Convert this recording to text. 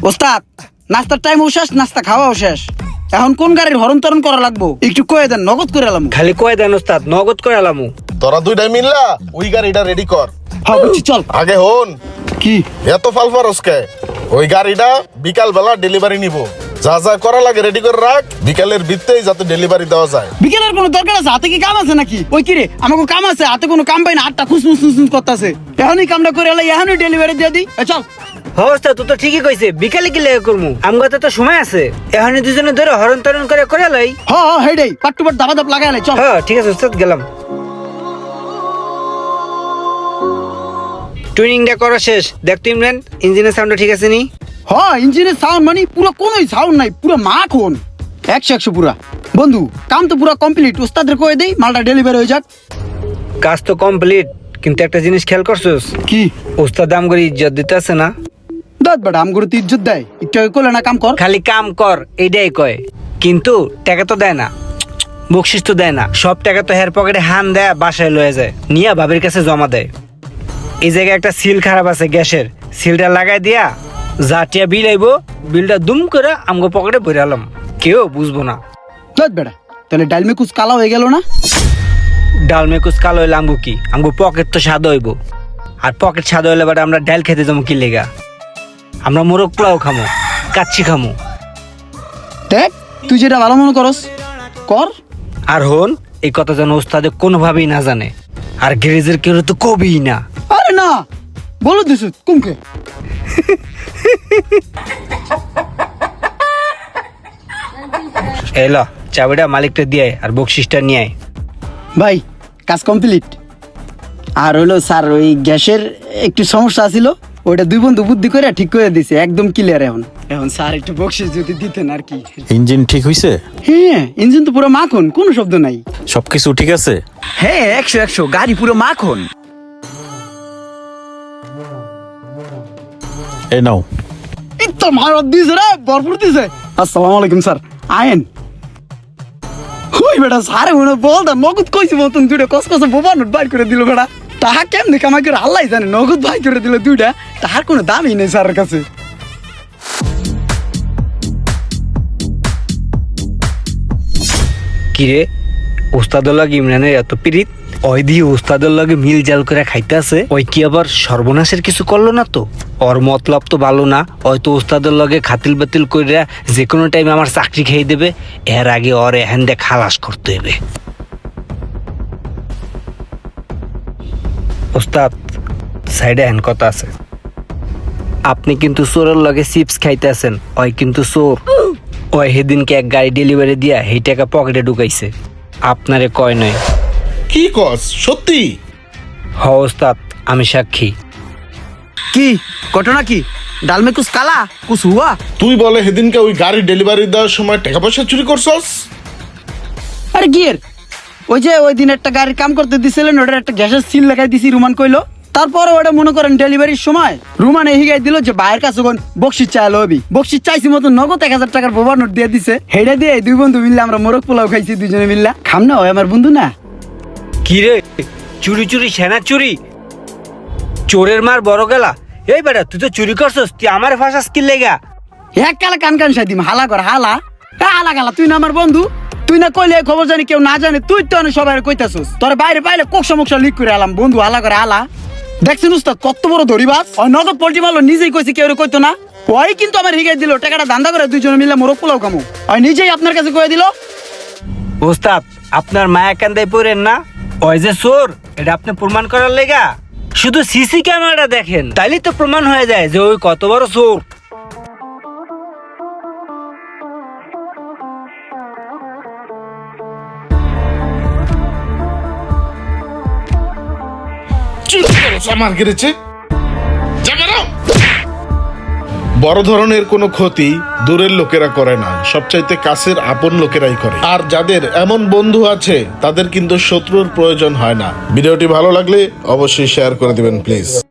ওস্তাদ নাস্তার টাইম শেষ, নাস্তা খাওয়াও শেষ। এখন কোন গাড়ির হরণ তরণ করা লাগবো একটু কয়ে দেন, নগদ করে এলাম। খালি কয়ে দেন ওস্তাদ, নগদ করে এলামু। তোরা দুইটাই মিললা ওই গাড়িটা রেডি কর। হ্যাঁ বুঝছি, চল। আগে হন, কি এত ফালফারসকে? ওই গাড়িটা বিকাল বেলা ডেলিভারি নিব, যা যা করা লাগে রেডি করে রাখ, বিকালের ভিত্তেই যাতে ডেলিভারি দেওয়া যায়। বিকেলের কোনো দরকার আছে? হাতে কি কাম আছে নাকি? ওই কি রে, আমাকে কাম আছে, হাতে কোনো কাম পাই না, আটটা খুসমুস করতেছে। এখনই কামটা করে এলাই, এখনই ডেলিভারি দিয়ে দিই। চল। হ্যাঁ ওস্তাদ, তুই তো ঠিকই কইছে, বিকালে কি লেগে করমু, আমগাতে তো সময় আছে। এখনই দুজনে ধরে হরণ তরণ করে লাই। হ্যাঁ হেডেই পাট টু পাট দাবা দাপ লাগাই লাই, চল। হ্যাঁ ঠিক আছে ওস্তাদ, গেলাম। টুইনিংটা করা শেষ, দেখ তো ইমরান ইঞ্জিনের সাউন্ডটা ঠিক আছে নি? হ্যাঁ ইঞ্জিনের সাউন্ড মানে পুরো কোনোই সাউন্ড নাই, পুরো মাখন 100 পুরা। বন্ধু কাম তো পুরো কমপ্লিট, ওস্তাদের কয়ে দেই মালটা ডেলিভারি হয়ে যাক। কাজ তো কমপ্লিট, কিন্তু একটা জিনিস খেয়াল করছস? কি? ওস্তাদ আমগরে ইজ্জত দিতে আছে না? দাদ বেটা আমগুলো তো ইজ্জত দেয়, একটু আগে করলে না কাম কর। খালি কাম কর এইটাই কয়, কিন্তু টাকা তো দেয় না, বকশিস তো দেয় না। সব টাকা তো হের পকেটে হান দেয়, বাসায় লয়ে যায়, নিয়া ভাবির কাছে জমা দেয়। এই জায়গায় একটা সিল খারাপ আছে গ্যাসের, সিলটা লাগাই দিয়া যা টিয়া বিল আইব, বিলটা দুম করে আমগো পকেটে ভরে আলাম, কেউ বুঝবো না। দাদ বেটা তাহলে ডাল মে কুছ কালা হয়ে গেল না? ডাল মেকুস কালো হইলে আমগো কি, আমগো পকেট তো স্বাদ হইব। আর পকেট স্বাদ হইলে বাট আমরা ডাল খেতে যাবো কি লেগা? আমরা মোরগ পোলাও খামো, কাচ্চি খামো। দেখ তুই যেটা ভালো মনে করস কর। আর হন, এই কথা যেন ওস্তাদে কোনোভাবেই না জানে, আর গ্যারেজের কেউ তো কবেই না। আরে না বলো দিস কুমকে। এলো চাবিটা মালিকটা দিয়ে আর বকশিসটা নিয়ে আয়। ভাই কাজ কমপ্লিট। আর হলো স্যার ওই গ্যাসের একটু সমস্যা ছিল, ওইটা দুই বন্ধু বুদ্ধি করে ঠিক করে দিছে, একদম ক্লিয়ার। এখন এখন স্যার একটু বকশিস যদি দিতেন আর কি। ইঞ্জিন ঠিক হইছে? হ্যাঁ ইঞ্জিন তো পুরো মাখন, কোনো শব্দ নাই। সবকিছু ঠিক আছে? হ্যাঁ 100 গাড়ি পুরো মাখন। এই নাও। এই তো মারত দিছে রে, ভরপুর দিছে। আসসালামু আলাইকুম স্যার, আয়েন। ওই বেটা স্যার মনে বলতা নগদ কইছি মতন দুইটা কসকসে বোবা নোট বাইর করে দিল বেটা। তাহা কেমনে কামাই করে আল্লাহ জানে, নগদ বাইর করে দিল দুইটা, তাহার কোনো দামই নেই স্যারের কাছে। কিরে, ওস্তাদের লাগে ইমরানের এত পিরিত, ওই দিয়ে ওস্তাদের লাগে মিল জাল করে খাইতে আছে, ওই কি আবার সর্বনাশের কিছু করলো না তো? ওর মতলব তো ভালো না, হয়তো ওস্তাদের লগে খাতিল বাতিল করে যে কোনো টাইমে আমার চাকরি খেয়ে দেবে। এর আগে ওর হ্যান্ডে খালাস করতে হবে। ওস্তাদ সাইডে হ্যান কথা আছে, আপনি কিন্তু চোরের লগে চিপস খাইতে আছেন, ওই কিন্তু চোর। ওই সেদিনকে এক গাড়ি ডেলিভারি দিয়া সেই টাকা পকেটে ঢুকাইছে, আপনারে কয় নয়। কি কস সত্যি? হ ওস্তাদ, আমি সাক্ষী। কি ঘটনা কি? ডাল মে কুছ কালা কুছ হুয়া? তুই বলে সেদিনকে ওই গাড়ি ডেলিভারি দেওয়ার সময় টাকা পয়সা চুরি করছস? আরে গিয়ের ওই যে ওই দিন একটা গাড়ির কাম করতে দিছিলেন, ওটার একটা গ্যাসের সিল লাগাই দিছি, রুমান কইলো। তারপরে ওটা মনে করেন ডেলিভারির সময় রুমান হিগাই দিল যে বাইরের কাছে বকশিস চাইলো হবি। বকশিস চাইছি মতো নগদ 1000 টাকার বোবা নোট দিয়ে দিছে। হেডা দিয়ে দুই বন্ধু মিললে আমরা মোরগ পোলাও খাইছি দুজনে মিললা। খাম না হয় আমার বন্ধু না। কি রে, চুরি চুরি সেনা চুরি, চোরের মার বড় গেলা। এই বেটা তুই তো চুরি করছস, তুই আমার ফাঁসাস কি লেগা? এক কালা কান কান সাই দিম, হালা কর হালা। হালা গালা তুই না আমার বন্ধু, তুই না কইলে খবর জানি কেউ না জানে, তুই তো সবাই কইতাছস। তোর বাইরে পাইলে কোক সমস্যা লিক করে আলাম বন্ধু, হালা করে হালা। দেখছেন উস্তাদ কত বড় ধরিবাস, ওই নগদ পল্টি মারলো, নিজেই কইছে কেউ কইতো না। ওই কিন্তু আমার হিগাই দিল, টাকাটা ধান্দা করে দুইজনে মিলে মোরগ পোলাও খামো। ওই নিজেই আপনার কাছে কয়ে দিল। ওস্তাদ আপনার মায়া কান্দায় পড়েন না, ওই যে চোর এটা আপনি প্রমাণ করার লেগা শুধু সিসি ক্যামেরাটা দেখেন, তাইলে তো প্রমাণ হয়ে যায় যে ওই কত বড় চোর। চুরি করছ আমার গেরেছে। বড় ধরনের কোনো ক্ষতি দূরের লোকেরা করে না, সবচাইতে কাছের আপন লোকেরাই করে। আর যাদের এমন বন্ধু আছে তাদের কিন্তু শত্রুর প্রয়োজন হয় না। ভিডিওটি ভালো লাগলে অবশ্যই শেয়ার করে দিবেন প্লিজ।